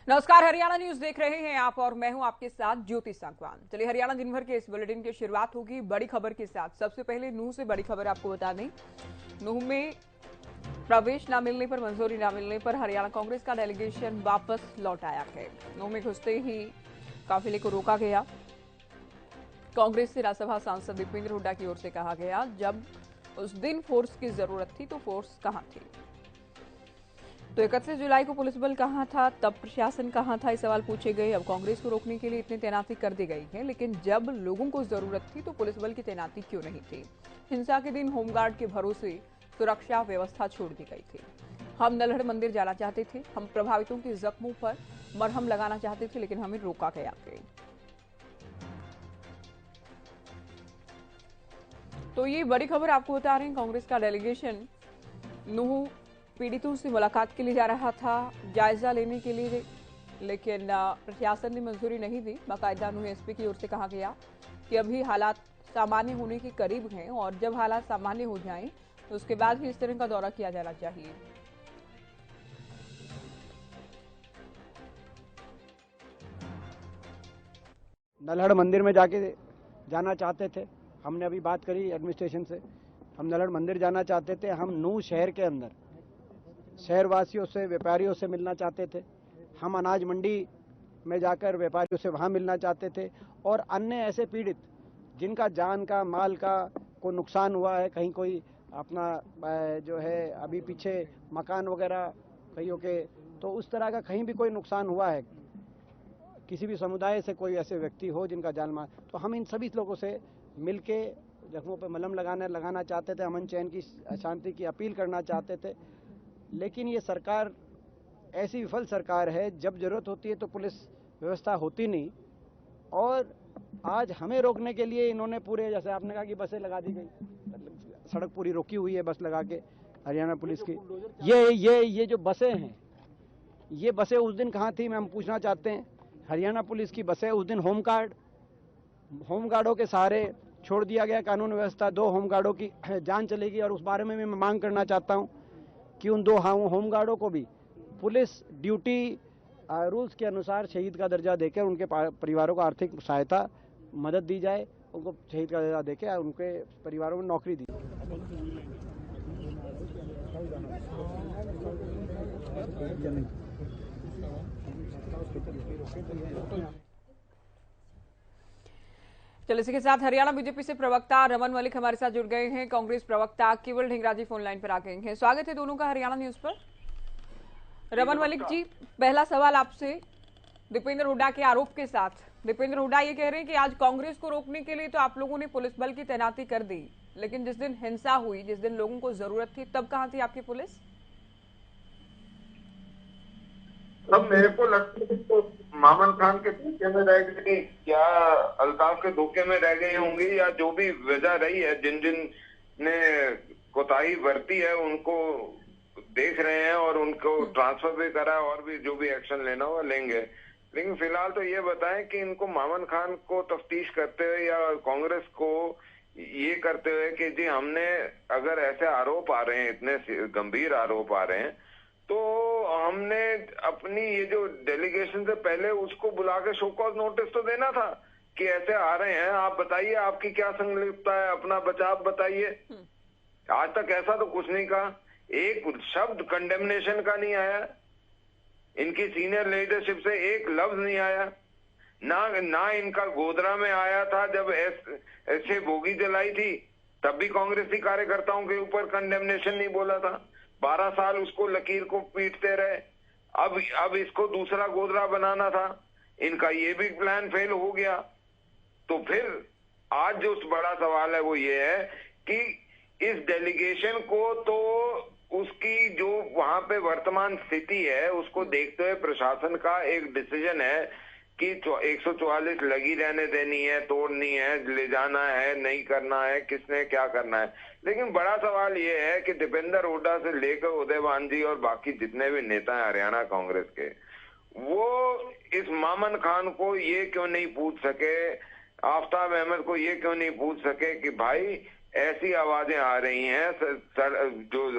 नमस्कार, हरियाणा न्यूज देख रहे हैं आप और मैं हूं आपके साथ ज्योति संकवान। चलिए हरियाणा दिन भर के इस बुलेटिन की शुरुआत होगी बड़ी खबर के साथ। सबसे पहले नूह से बड़ी खबर आपको बता दें। नूह में प्रवेश न मिलने पर, मंजूरी न मिलने पर हरियाणा कांग्रेस का डेलीगेशन वापस लौट आया है। नूह में घुसते ही काफिले को रोका गया। कांग्रेस से राज्यसभा सांसद दीपेंद्र हुड्डा की ओर से कहा गया, जब उस दिन फोर्स की जरूरत थी तो फोर्स कहां थी। तो 31 जुलाई को पुलिस बल कहां था, तब प्रशासन कहां था, ये सवाल पूछे गए। अब कांग्रेस को रोकने के लिए इतनी तैनाती कर दी गई है, लेकिन जब लोगों को जरूरत थी तो पुलिस बल की तैनाती क्यों नहीं थी। हिंसा के दिन होमगार्ड के भरोसे सुरक्षा व्यवस्था छोड़ दी गई थी। हम नलहड़ मंदिर जाना चाहते थे, हम प्रभावितों के जख्मों पर मरहम लगाना चाहते थे, लेकिन हमें रोका गया। तो ये बड़ी खबर आपको बता रहे हैं। कांग्रेस का डेलीगेशन नूह पीड़ितों से मुलाकात के लिए जा रहा था, जायजा लेने के लिए, लेकिन प्रशासन ने मंजूरी नहीं दी। बाकायदा नूह एसपी की ओर से कहा गया कि अभी हालात सामान्य होने के करीब हैं और जब हालात सामान्य हो जाएं तो उसके बाद ही इस तरह का दौरा किया जाना चाहिए। नलहड़ मंदिर में जाना चाहते थे। हमने अभी बात करी एडमिनिस्ट्रेशन से, हम नलहड़ मंदिर जाना चाहते थे। हम नूह शहर के अंदर शहरवासियों से, व्यापारियों से मिलना चाहते थे। हम अनाज मंडी में जाकर व्यापारियों से वहाँ मिलना चाहते थे। और अन्य ऐसे पीड़ित जिनका जान का, माल का को नुकसान हुआ है, कहीं कोई अपना जो है अभी पीछे मकान वगैरह कईयों के, तो उस तरह का कहीं भी कोई नुकसान हुआ है, किसी भी समुदाय से कोई ऐसे व्यक्ति हो जिनका जान माल, तो हम इन सभी लोगों से मिलके जख्मों पर मलहम लगाना चाहते थे। अमन चैन की, शांति की अपील करना चाहते थे। लेकिन ये सरकार ऐसी विफल सरकार है, जब जरूरत होती है तो पुलिस व्यवस्था होती नहीं। और आज हमें रोकने के लिए इन्होंने पूरे, जैसे आपने कहा कि बसें लगा दी गई, सड़क पूरी रोकी हुई है बस लगा के हरियाणा पुलिस की। ये जो बसें हैं, ये बसें उस दिन कहाँ थी, हम पूछना चाहते हैं। हरियाणा पुलिस की बसें उस दिन होमगार्डों के सहारे छोड़ दिया गया कानून व्यवस्था। 2 होमगार्डों की जान चलेगी और उस बारे में मैं मांग करना चाहता हूं कि उन 2 होमगार्डों को भी पुलिस ड्यूटी रूल्स के अनुसार शहीद का दर्जा देकर उनके परिवारों को आर्थिक सहायता, मदद दी जाए। उनको शहीद का दर्जा देकर उनके परिवारों में नौकरी दी। चलिए इसी के साथ हरियाणा बीजेपी से प्रवक्ता रमन मलिक हमारे साथ जुड़ गए हैं। कांग्रेस प्रवक्ता केवल ढींगरा जी फोन लाइन पर आ गए हैं। स्वागत है दोनों का हरियाणा न्यूज पर। रमन मलिक जी, पहला सवाल आपसे दीपेंद्र हुड्डा के आरोप के साथ। दीपेंद्र हुड्डा ये कह रहे हैं कि आज कांग्रेस को रोकने के लिए तो आप लोगों ने पुलिस बल की तैनाती कर दी, लेकिन जिस दिन हिंसा हुई, जिस दिन लोगों को जरूरत थी, तब कहां थी आपकी पुलिस? अब मेरे को लगता है तो मामन खान के धोखे में रह गई, क्या अल्ताफ के धोखे में रह गई होंगी, या जो भी वजह रही है, जिन जिन ने कोताही बरती है उनको देख रहे हैं और उनको ट्रांसफर भी करा और भी जो भी एक्शन लेना हो लेंगे। लेकिन फिलहाल तो ये बताएं कि इनको मामन खान को तफ्तीश करते हुए या कांग्रेस को ये करते हुए कि जी हमने, अगर ऐसे आरोप आ रहे हैं, इतने गंभीर आरोप आ रहे हैं, तो हमने अपनी ये जो डेलीगेशन से पहले उसको बुला के शो कॉज नोटिस तो देना था कि ऐसे आ रहे हैं, आप बताइए आपकी क्या संलिप्तता है, अपना बचाव बताइए। आज तक ऐसा तो कुछ नहीं कहा, एक शब्द कंडेमनेशन का नहीं आया, इनकी सीनियर लीडरशिप से एक लफ्ज नहीं आया। ना इनका गोधरा में आया था जब ऐसे बोगी जलाई थी, तब भी कांग्रेसी कार्यकर्ताओं के ऊपर कंडेमनेशन नहीं बोला था। 12 साल उसको लकीर को पीटते रहे। अब इसको दूसरा गोधरा बनाना था, इनका ये भी प्लान फेल हो गया। तो फिर आज जो बड़ा सवाल है वो ये है कि इस डेलीगेशन को, तो उसकी जो वहां पे वर्तमान स्थिति है उसको देखते हुए प्रशासन का एक डिसीजन है कि 144 लगी रहने देनी है, तोड़नी है, ले जाना है, नहीं करना है, किसने क्या करना है। लेकिन बड़ा सवाल ये है कि दीपेंद्र हुड्डा से लेकर उदयवान जी और बाकी जितने भी नेता हैं हरियाणा कांग्रेस के, वो इस मामन खान को ये क्यों नहीं पूछ सके, आफ्ताब अहमद को ये क्यों नहीं पूछ सके कि भाई ऐसी आवाजें आ रही हैं, जो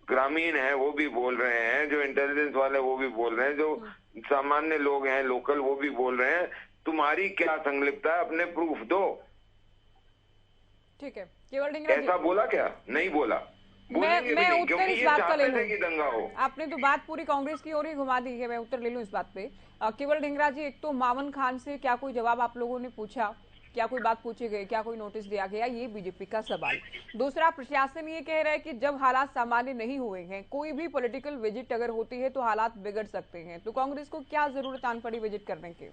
ग्रामीण है वो भी बोल रहे हैं, जो इंटेलिजेंस वाले वो भी बोल रहे हैं, जो सामान्य लोग हैं लोकल, वो भी बोल रहे हैं। तुम्हारी क्या संलिप्तता है, अपने प्रूफ दो। ठीक है, केवल ढींगरा जी, ऐसा बोला क्या? नहीं बोला, बोलेंगे भी मैं नहीं, उत्तर क्योंकि इस ये बात का ले चाहते थे लूं। कि दंगा हो। आपने तो बात पूरी कांग्रेस की ओर ही घुमा दी है, मैं उत्तर ले लूं इस बात पे। केवल ढींगरा जी, एक तो मामन खान से क्या कोई जवाब आप लोगों ने पूछा, क्या कोई बात पूछी गई, क्या कोई नोटिस दिया गया, ये बीजेपी का सवाल। दूसरा, प्रशासन ये कह रहा है कि जब हालात सामान्य नहीं हुए हैं, कोई भी पॉलिटिकल विजिट अगर होती है तो हालात बिगड़ सकते हैं, तो कांग्रेस को क्या जरूरत आन पड़ी विजिट करने की?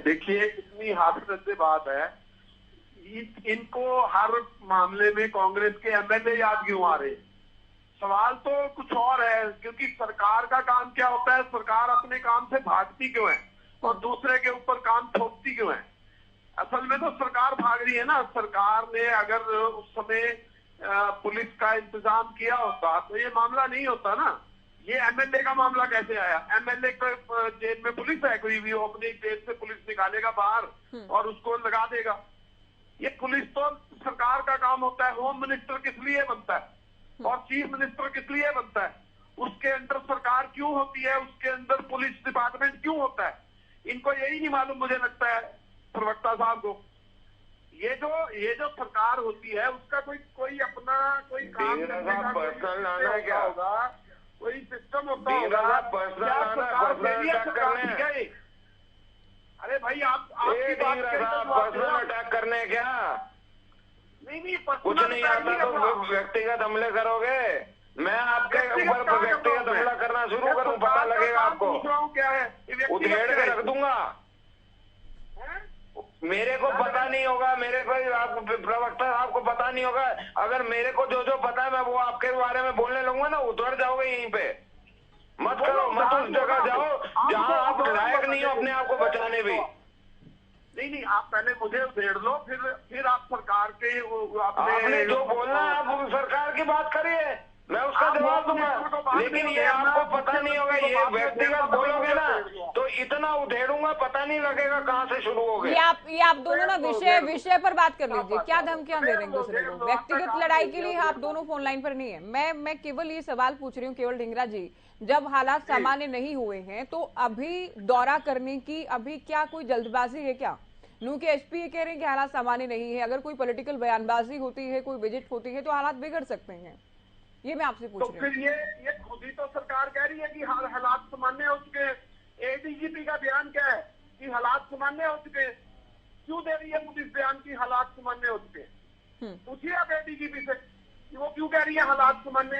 देखिए, कितनी हादसे से बात है। इनको हर मामले में कांग्रेस के एमएलए याद क्यों आ रहे? सवाल तो कुछ और है, क्योंकि सरकार का काम क्या होता है, सरकार अपने काम से भागती क्यों है और दूसरे के ऊपर काम थोपती क्यों है? असल में तो सरकार भाग रही है ना। सरकार ने अगर उस समय पुलिस का इंतजाम किया होता तो ये मामला नहीं होता ना। ये एमएलए का मामला कैसे आया? एमएलए को जेल में पुलिस है कोई भी, वो अपनी जेल से पुलिस निकालेगा बाहर और उसको लगा देगा। ये पुलिस तो सरकार का काम होता है। होम मिनिस्टर किस लिए बनता है और चीफ मिनिस्टर किस लिए बनता है? उसके अंदर सरकार क्यों होती है, उसके अंदर पुलिस डिपार्टमेंट क्यों होता है? इनको यही नहीं मालूम, मुझे लगता है प्रवक्ता साहब को। ये जो सरकार होती है उसका कोई अपना कोई काम करने का पर्सनल आना है क्या होगा, कोई सिस्टम होता होगा। अरे भाई, आपकी बात पर्सनल अटैक करने क्या? नहीं, कुछ नहीं आता तो व्यक्तिगत हमले करोगे? मैं आपके ऊपर व्यक्तिगत हमला करना शुरू करूं, पता लगेगा आपको, क्या है, उधेड़ के रख दूंगा। मेरे को पता नहीं होगा, मेरे को आपको प्रवक्ता आपको पता नहीं होगा। अगर मेरे को जो पता है मैं वो आपके बारे में बोलने लगूंगा ना, उतर जाओगे यहीं पे। मत करो, मत उस जगह जाओ जहां आप लायक नहीं हो अपने आप को बचाने भी। नहीं, आप पहले मुझे उधेड़ लो, फिर आप सरकार के आपने जो बोलना है आप सरकार की बात करिए, मैं उसका जवाब दूंगा। लेकिन ये आपको पता नहीं होगा, ये व्यक्तिगत बोलोगे ना तो इतना उधेड़ूंगा, पता नहीं लगेगा कहाँ से शुरू हो गए। ये आप दोनों ना विषय पर बात कर लीजिए। क्या धमकियां दे रहे हैं दूसरे को? व्यक्तिगत लड़ाई के लिए आप दोनों फोन लाइन पर नहीं है। मैं केवल ये सवाल पूछ रही हूँ केवल ढींगरा जी, जब हालात सामान्य नहीं हुए हैं तो अभी दौरा करने की अभी क्या कोई जल्दबाजी है क्या? नू के एसपी ये कह रहे हैं कि हालात सामान्य नहीं है, अगर कोई पॉलिटिकल बयानबाजी होती है, कोई विजिट होती है तो हालात बिगड़ सकते हैं। ये मैं आपसे पूछ रही हूँ। तो फिर ये खुद ही तो सरकार कह रही है कि हालात सामान्य हो चुके हैं। एडीजीपी का बयान क्या है कि हालात सामान्य हो चुके हैं। क्यों दे रही है पुलिस बयान की हालात सामान्य हो चुके हैं? पूछिए आप एडीजीपी से कि वो क्यों कह रही है हालात सामान्य।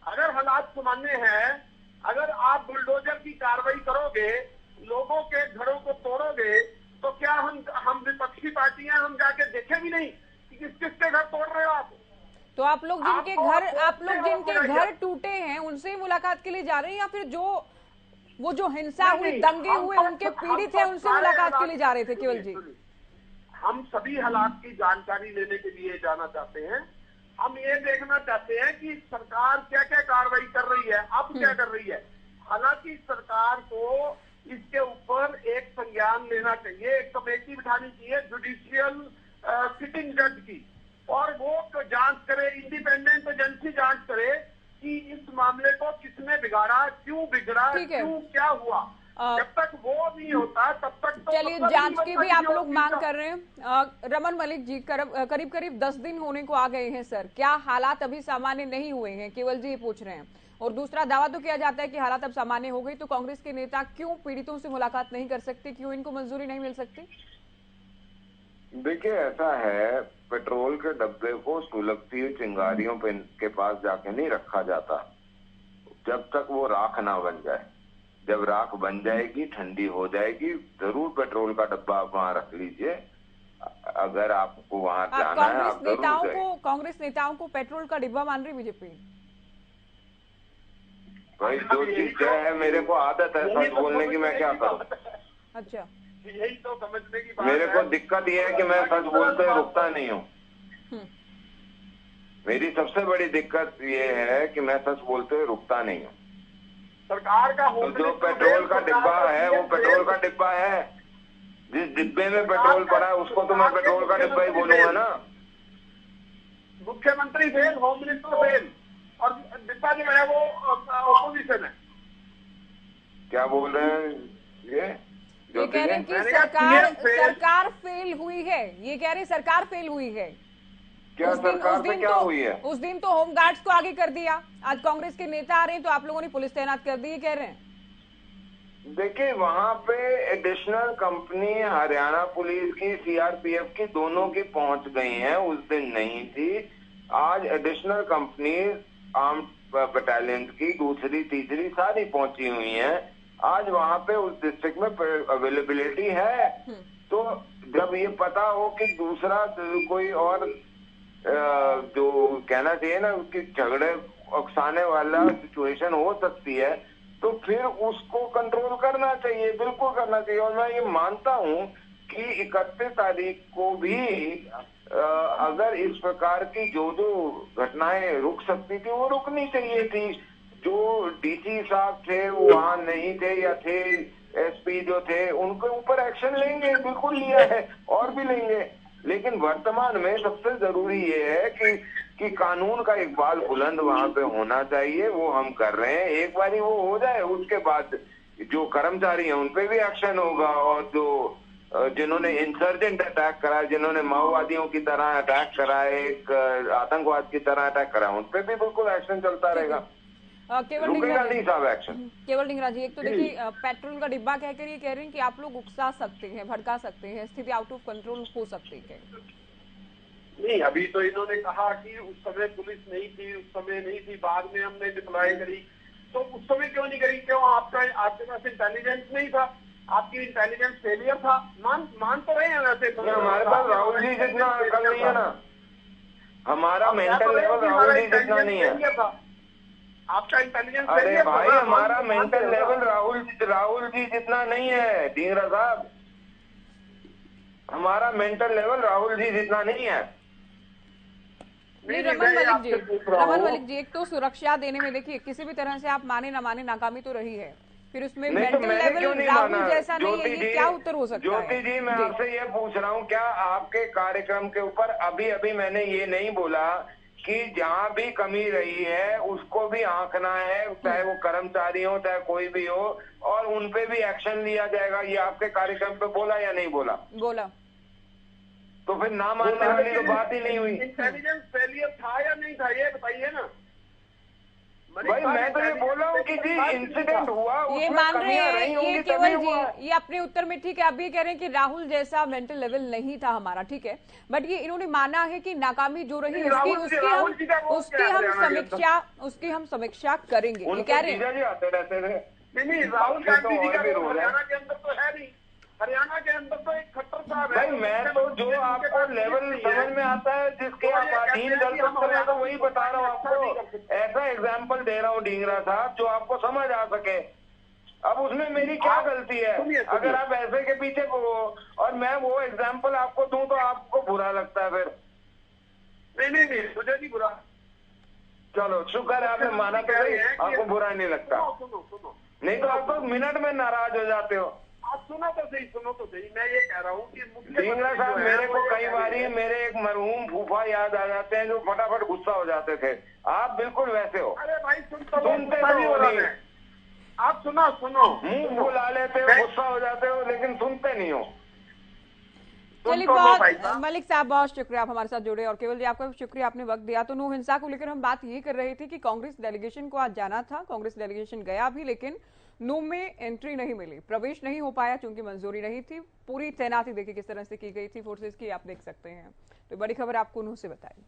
अगर हालात सामान्य है, अगर आप बुलडोजर की कार्रवाई करोगे, लोगों के घरों को तोड़ोगे, तो क्या हम विपक्षी पार्टियां हम जाके देखे भी नहीं कि किस किसके घर तोड़ रहे हो आप? तो आप लोग जिनके घर टूटे हैं उनसे मुलाकात के लिए जा रहे हैं, या फिर वो जो हिंसा हुई, दंगे हुए, उनके पीड़ित हैं उनसे मुलाकात के लिए जा रहे थे? केवल जी, हम सभी हालात की जानकारी लेने के लिए जाना चाहते हैं। हम ये देखना चाहते हैं कि सरकार क्या क्या कार्रवाई कर रही है, अब क्या कर रही है। हालांकि सरकार को इसके ऊपर एक संज्ञान लेना चाहिए, एक कमेटी बिठानी चाहिए जुडिशियल सिटिंग जज की, और वो जांच करे, इंडिपेंडेंट एजेंसी जांच करे कि इस मामले को किसने बिगाड़ा, क्यों बिगड़ा, क्यों क्या हुआ। जब तक वो नहीं होता तब तक तो चलिए जांच की भी आप लोग मांग कर रहे हैं। रमन मलिक जी, करीब करीब 10 दिन होने को आ गए हैं सर, क्या हालात अभी सामान्य नहीं हुए हैं? केवल जी ये पूछ रहे हैं। और दूसरा दावा तो किया जाता है कि हालात अब सामान्य हो गई, तो कांग्रेस के नेता क्यों पीड़ितों से मुलाकात नहीं कर सकते, क्यों इनको मंजूरी नहीं मिल सकती? देखिए, ऐसा है, पेट्रोल के डब्बे को सुलगती हुई चिंगारियों के पास जाके नहीं रखा जाता जब तक वो राख ना बन जाए। जब राख बन जाएगी, ठंडी हो जाएगी, जरूर पेट्रोल का डब्बा आप वहां रख लीजिए। अगर आपको वहां जाना है, आप कांग्रेस नेताओं को पेट्रोल का डिब्बा मान रही बीजेपी? भाई जो चीज क्या है, मेरे को आदत है सच बोलने की, मैं क्या करूं। अच्छा, यही तो समझने की बात मेरे को दिक्कत ये है कि मैं सच बोलते हुए रुकता नहीं हूँ। मेरी सबसे बड़ी दिक्कत ये है कि मैं सच बोलते हुए रुकता नहीं हूँ। सरकार का तो जो पेट्रोल का डिब्बा है वो पेट्रोल का डिब्बा है। जिस डिब्बे में पेट्रोल पड़ा है उसको तो मैं पेट्रोल का डिब्बा ही बोलूंगा ना। मुख्यमंत्री फेल, होम मिनिस्टर फेल, और डिब्बा जो है वो ऑपोजिशन है। क्या बोल रहे हैं ये ये कह रहे हैं कि मैंने कहा सरकार फेल हुई है, ये कह रहे हैं सरकार फेल हुई है। क्या सरकार से क्या हुई है? उस दिन तो होमगार्ड्स को आगे कर दिया, आज कांग्रेस के नेता आ रहे हैं तो आप लोगों ने पुलिस तैनात कर दी, ये कह रहे हैं। देखिए वहां पे एडिशनल कंपनी हरियाणा पुलिस की, सीआरपीएफ की, दोनों की पहुंच गई हैं, उस दिन नहीं थी। आज एडिशनल कंपनी आर्म बटालियन की दूसरी तीसरी सारी पहुंची हुई हैं। आज वहां पे उस डिस्ट्रिक्ट में अवेलेबिलिटी है। तो जब ये पता हो कि दूसरा कोई और जो कहना चाहिए ना उसकी झगड़े उकसाने वाला सिचुएशन हो सकती है, तो फिर उसको कंट्रोल करना चाहिए, बिल्कुल करना चाहिए। और मैं ये मानता हूं कि 31 तारीख को भी अगर इस प्रकार की जो घटनाएं रुक सकती थी वो रुकनी चाहिए थी। जो डीसी साहब थे वो वहां नहीं थे या थे, एसपी जो थे उनके ऊपर एक्शन लेंगे, बिल्कुल लिया है और भी लेंगे। लेकिन वर्तमान में सबसे जरूरी ये है कि कानून का एक बाल बुलंद वहां पे होना चाहिए, वो हम कर रहे हैं। एक बारी वो हो जाए उसके बाद जो कर्मचारी हैं उन पे भी एक्शन होगा, और जो जिन्होंने इंसर्जेंट अटैक करा, जिन्होंने माओवादियों की तरह अटैक करा, एक आतंकवाद की तरह अटैक करा, उन पे भी बिल्कुल एक्शन चलता रहेगा। केवल नहीं साहब एक्शन। केवल ढींगरा जी, एक तो देखिए पेट्रोल का डिब्बा कहकर ये कह रहे हैं कि आप लोग उकसा सकते हैं, भड़का सकते हैं, स्थिति आउट ऑफ कंट्रोल हो सकती है। नहीं, अभी तो इन्होंने कहा कि उस समय पुलिस नहीं थी, उस समय नहीं थी, बाद में हमने डिप्लॉय करी। तो उस समय क्यों नहीं करी? क्यों आपके पास इंटेलिजेंस नहीं था? आपकी इंटेलिजेंस फेलियर था? मान तो रहे हैं वैसे तो। हमारे पास राहुल जी जितना अकल नहीं है ना, हमारा मेंटल लेवल राहुल जी जितना नहीं है। आपका इंटेलिजेंस, अरे भाई हमारा मेंटल लेवल राहुल जी जितना नहीं है ढींगरा साहब, हमारा मेंटल लेवल राहुल जी जितना नहीं है। रमन मलिक जी, एक तो सुरक्षा देने में देखिए किसी भी तरह से आप माने ना माने नाकामी तो रही है, फिर उसमें मेंटल लेवल राहुल जैसा नहीं है, ये क्या उत्तर हो सकता है? ज्योति जी, मैं आपसे ये पूछ रहा हूँ, क्या आपके कार्यक्रम के ऊपर अभी मैंने ये नहीं बोला कि जहाँ भी कमी रही है उसको भी आंकना है, चाहे वो कर्मचारी हो चाहे कोई भी हो, और उन पे भी एक्शन लिया जाएगा? ये आपके कार्यक्रम पे बोला या नहीं बोला? बोला। तो फिर ना मानने वाली तो बात ही नहीं हुई। इंटेलिजेंस फेलियर था या नहीं था, ये बताइए ना भाई। मैं तो ये बोल रहा हूँ कि जी इंसिडेंट हुआ, ये मान रहे हैं, ये केवल जी ये अपने उत्तर में ठीक है, आप ये कह रहे हैं कि राहुल जैसा मेंटल लेवल नहीं था हमारा, ठीक है, बट ये इन्होंने माना है कि नाकामी जो रही उसकी हम समीक्षा करेंगे, ये कह रहे हैं। आते रहते थे। नहीं, राहुल गांधी जी का हरियाणा के अंदर तो है नहीं, हरियाणा के अंदर तो एक खट्टर साहब है। भाई मैं तो जो आपको लेवल समझ में आता है, जिसके आप अधीन चल सकते हैं, तो वही बता रहा हूँ आपको। ऐसा एग्जाम्पल दे रहा हूँ ढींगरा साहब जो आपको समझ आ सके। अब उसमें मेरी क्या गलती है? अगर आप ऐसे के पीछे को और मैं वो एग्जाम्पल आपको दूं तो आपको बुरा लगता है फिर? नहीं, मुझे नहीं बुरा। चलो शुक्र है आपने माना तो सही, आपको बुरा नहीं लगता। सुनो, नहीं तो आप तो मिनट में नाराज हो जाते हो। आप सुनो तो सही। मैं ये कह रहा हूँ कि ढींगरा साहब, मेरे को कई बारी मेरे एक मरहूम फूफा याद आ जाते हैं जो फटाफट गुस्सा हो जाते थे। आप बिल्कुल वैसे हो। अरे भाई सुनते नहीं हो रही है। आप सुनो मुंह बुला लेते हो, गुस्सा हो जाते हो, लेकिन सुनते नहीं हो। चलिए, बहुत मलिक साहब बहुत शुक्रिया आप हमारे साथ जुड़े, और केवल जी आपका शुक्रिया, आपने वक्त दिया। तो नू हिंसा को लेकर हम बात ये कर रहे थे कि कांग्रेस डेलीगेशन को आज जाना था, कांग्रेस डेलीगेशन गया भी, लेकिन नू में एंट्री नहीं मिली, प्रवेश नहीं हो पाया क्योंकि मंजूरी नहीं थी। पूरी तैनाती देखिए किस तरह से की गई थी फोर्सेस की, आप देख सकते हैं। तो बड़ी खबर आपको नू से बताई।